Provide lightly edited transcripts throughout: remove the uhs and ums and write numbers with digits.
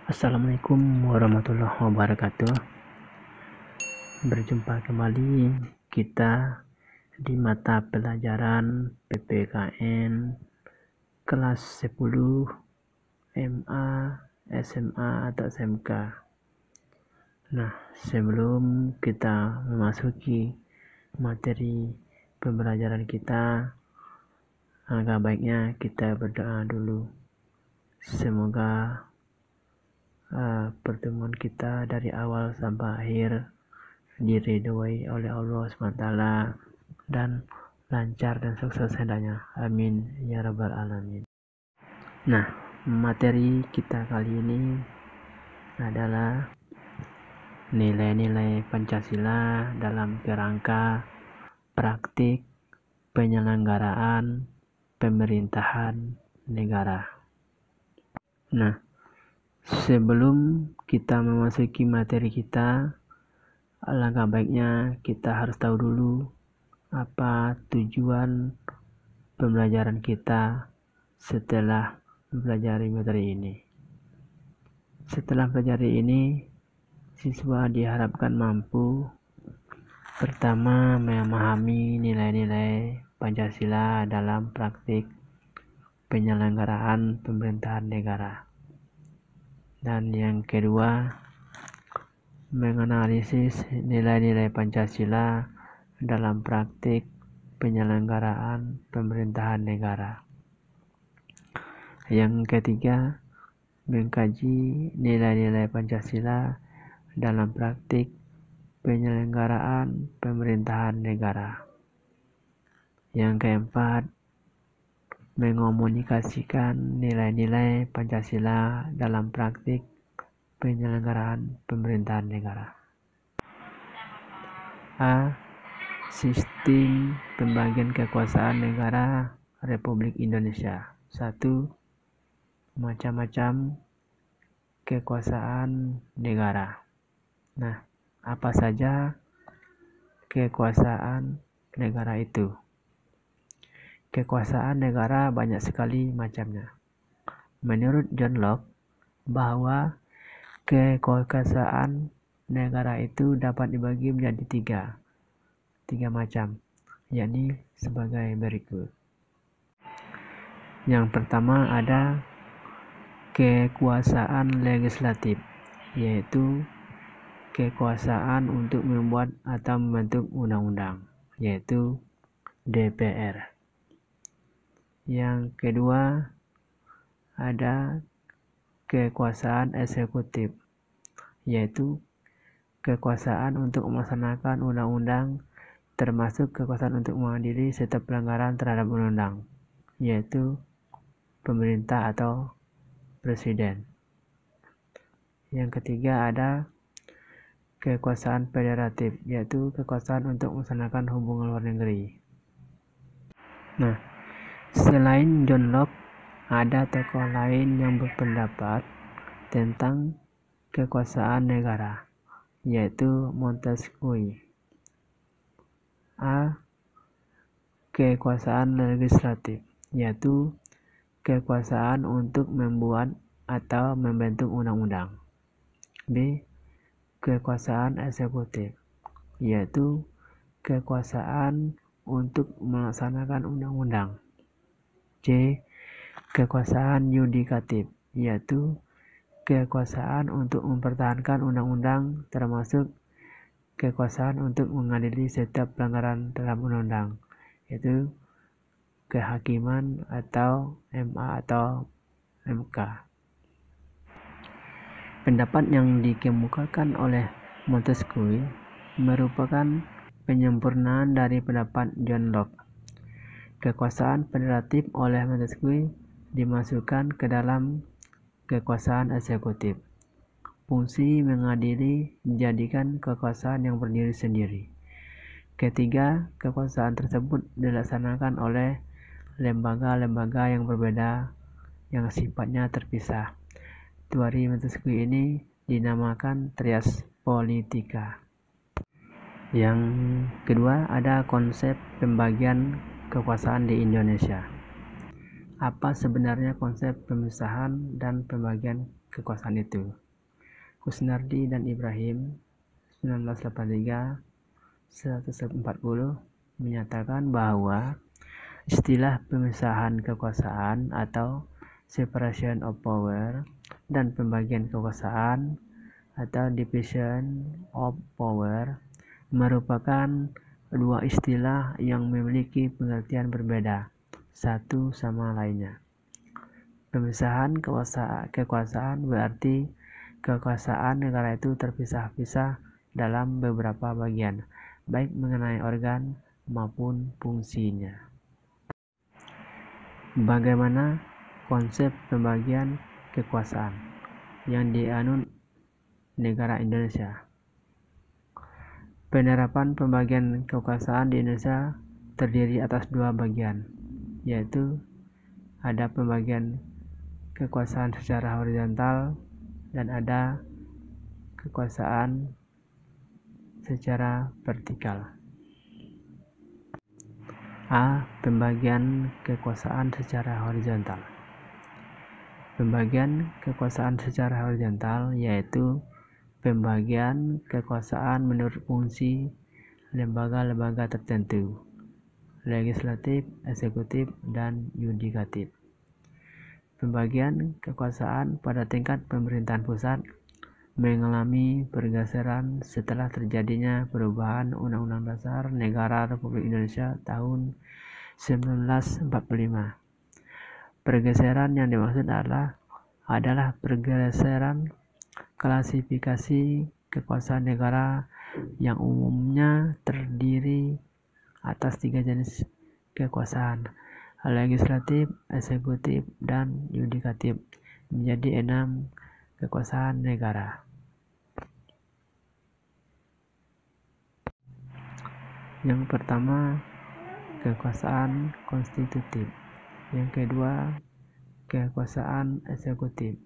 Assalamualaikum warahmatullahi wabarakatuh. Berjumpa kembali kita di mata pelajaran PPKN kelas 10 MA, SMA atau SMK. Nah, sebelum kita memasuki materi pembelajaran kita, alangkah baiknya kita berdoa dulu. Semoga pertemuan kita dari awal sampai akhir diridhoi oleh Allah SWT dan lancar dan sukses hendaknya. Amin ya rabbal alamin. Nah, materi kita kali ini adalah nilai-nilai Pancasila dalam kerangka praktik penyelenggaraan pemerintahan negara. Nah, sebelum kita memasuki materi kita, alangkah baiknya kita harus tahu dulu apa tujuan pembelajaran kita setelah mempelajari materi ini. Setelah mempelajari ini, siswa diharapkan mampu pertama memahami nilai-nilai Pancasila dalam praktik penyelenggaraan pemerintahan negara. Dan yang kedua, menganalisis nilai-nilai Pancasila dalam praktik penyelenggaraan pemerintahan negara. Yang ketiga, mengkaji nilai-nilai Pancasila dalam praktik penyelenggaraan pemerintahan negara. Yang keempat, mengomunikasikan nilai-nilai Pancasila dalam praktik penyelenggaraan pemerintahan negara. A. Sistem pembagian kekuasaan negara Republik Indonesia. 1. Macam-macam kekuasaan negara. Nah, apa saja kekuasaan negara itu? Kekuasaan negara banyak sekali macamnya. Menurut John Locke, bahwa kekuasaan negara itu dapat dibagi menjadi tiga macam, yakni sebagai berikut. Yang pertama ada kekuasaan legislatif, yaitu kekuasaan untuk membuat atau membentuk undang-undang, yaitu DPR. Yang kedua ada kekuasaan eksekutif, yaitu kekuasaan untuk melaksanakan undang-undang, termasuk kekuasaan untuk mengadili setiap pelanggaran terhadap undang-undang, yaitu pemerintah atau presiden. Yang ketiga ada kekuasaan federatif, yaitu kekuasaan untuk melaksanakan hubungan luar negeri. Nah, selain John Locke, ada tokoh lain yang berpendapat tentang kekuasaan negara, yaitu Montesquieu. A. Kekuasaan legislatif, yaitu kekuasaan untuk membuat atau membentuk undang-undang. B. Kekuasaan eksekutif, yaitu kekuasaan untuk melaksanakan undang-undang. C. Kekuasaan yudikatif, yaitu kekuasaan untuk mempertahankan undang-undang, termasuk kekuasaan untuk mengadili setiap pelanggaran terhadap undang-undang, yaitu kehakiman atau MA atau MK. Pendapat yang dikemukakan oleh Montesquieu merupakan penyempurnaan dari pendapat John Locke. Kekuasaan federatif oleh Montesquieu dimasukkan ke dalam kekuasaan eksekutif. Fungsi mengadili dijadikan kekuasaan yang berdiri sendiri. Ketiga, kekuasaan tersebut dilaksanakan oleh lembaga-lembaga yang berbeda yang sifatnya terpisah. Teori Montesquieu ini dinamakan trias politika. Yang kedua ada konsep pembagian kekuasaan di Indonesia. Apa sebenarnya konsep pemisahan dan pembagian kekuasaan itu. Kusnardi dan Ibrahim 1983-140 menyatakan bahwa istilah pemisahan kekuasaan atau separation of power dan pembagian kekuasaan atau division of power merupakan dua istilah yang memiliki pengertian berbeda satu sama lainnya. Pemisahan kekuasaan berarti kekuasaan negara itu terpisah-pisah dalam beberapa bagian, baik mengenai organ maupun fungsinya. Bagaimana konsep pembagian kekuasaan yang dianut negara Indonesia? Penerapan pembagian kekuasaan di Indonesia terdiri atas dua bagian, yaitu ada pembagian kekuasaan secara horizontal dan ada kekuasaan secara vertikal. A. Pembagian kekuasaan secara horizontal. Pembagian kekuasaan secara horizontal yaitu pembagian kekuasaan menurut fungsi lembaga-lembaga tertentu, legislatif, eksekutif, dan yudikatif. Pembagian kekuasaan pada tingkat pemerintahan pusat mengalami pergeseran setelah terjadinya perubahan Undang-Undang Dasar Negara Republik Indonesia tahun 1945. Pergeseran yang dimaksud adalah pergeseran klasifikasi kekuasaan negara yang umumnya terdiri atas 3 jenis kekuasaan, legislatif, eksekutif, dan yudikatif, menjadi 6 kekuasaan negara. Yang pertama, kekuasaan konstitutif. Yang kedua, kekuasaan eksekutif.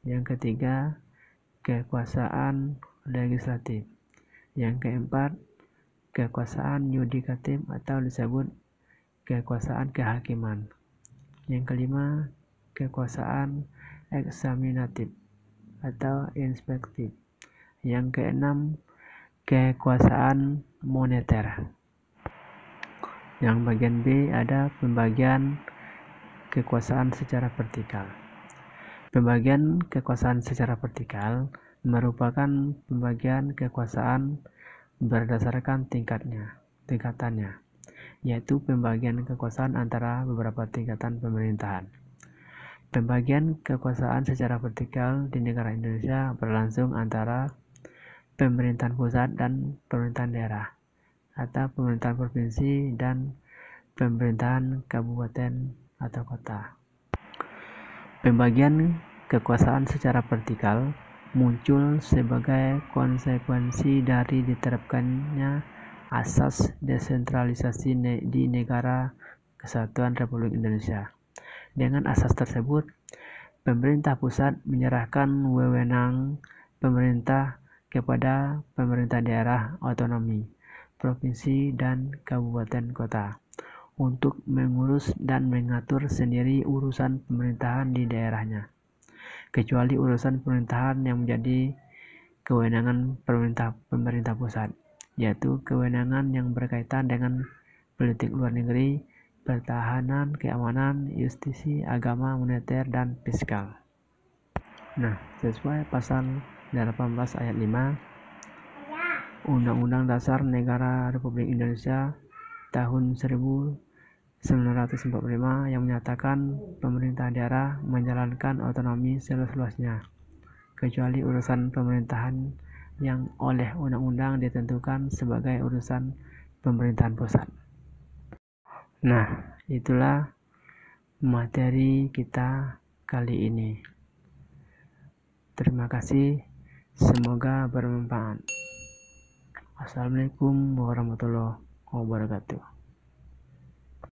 Yang ketiga, kekuasaan legislatif. Yang keempat, kekuasaan yudikatif atau disebut kekuasaan kehakiman. Yang kelima, kekuasaan eksaminatif atau inspektif. Yang keenam, kekuasaan moneter. Yang bagian B ada pembagian kekuasaan secara vertikal. Pembagian kekuasaan secara vertikal merupakan pembagian kekuasaan berdasarkan tingkatannya, yaitu pembagian kekuasaan antara beberapa tingkatan pemerintahan. Pembagian kekuasaan secara vertikal di negara Indonesia berlangsung antara pemerintahan pusat dan pemerintahan daerah, atau pemerintahan provinsi dan pemerintahan kabupaten atau kota. Pembagian kekuasaan secara vertikal muncul sebagai konsekuensi dari diterapkannya asas desentralisasi di Negara Kesatuan Republik Indonesia. Dengan asas tersebut, pemerintah pusat menyerahkan wewenang pemerintah kepada pemerintah daerah otonomi, provinsi, dan kabupaten kota untuk mengurus dan mengatur sendiri urusan pemerintahan di daerahnya, kecuali urusan pemerintahan yang menjadi kewenangan pemerintah pusat, yaitu kewenangan yang berkaitan dengan politik luar negeri, pertahanan, keamanan, justisi, agama, moneter, dan fiskal. Nah, sesuai pasal 18 ayat 5 Undang-Undang Dasar Negara Republik Indonesia tahun 1945 yang menyatakan pemerintah daerah menjalankan otonomi seluas-luasnya, kecuali urusan pemerintahan yang oleh undang-undang ditentukan sebagai urusan pemerintahan pusat. Nah, itulah materi kita kali ini. Terima kasih, semoga bermanfaat. Assalamualaikum warahmatullahi wabarakatuh.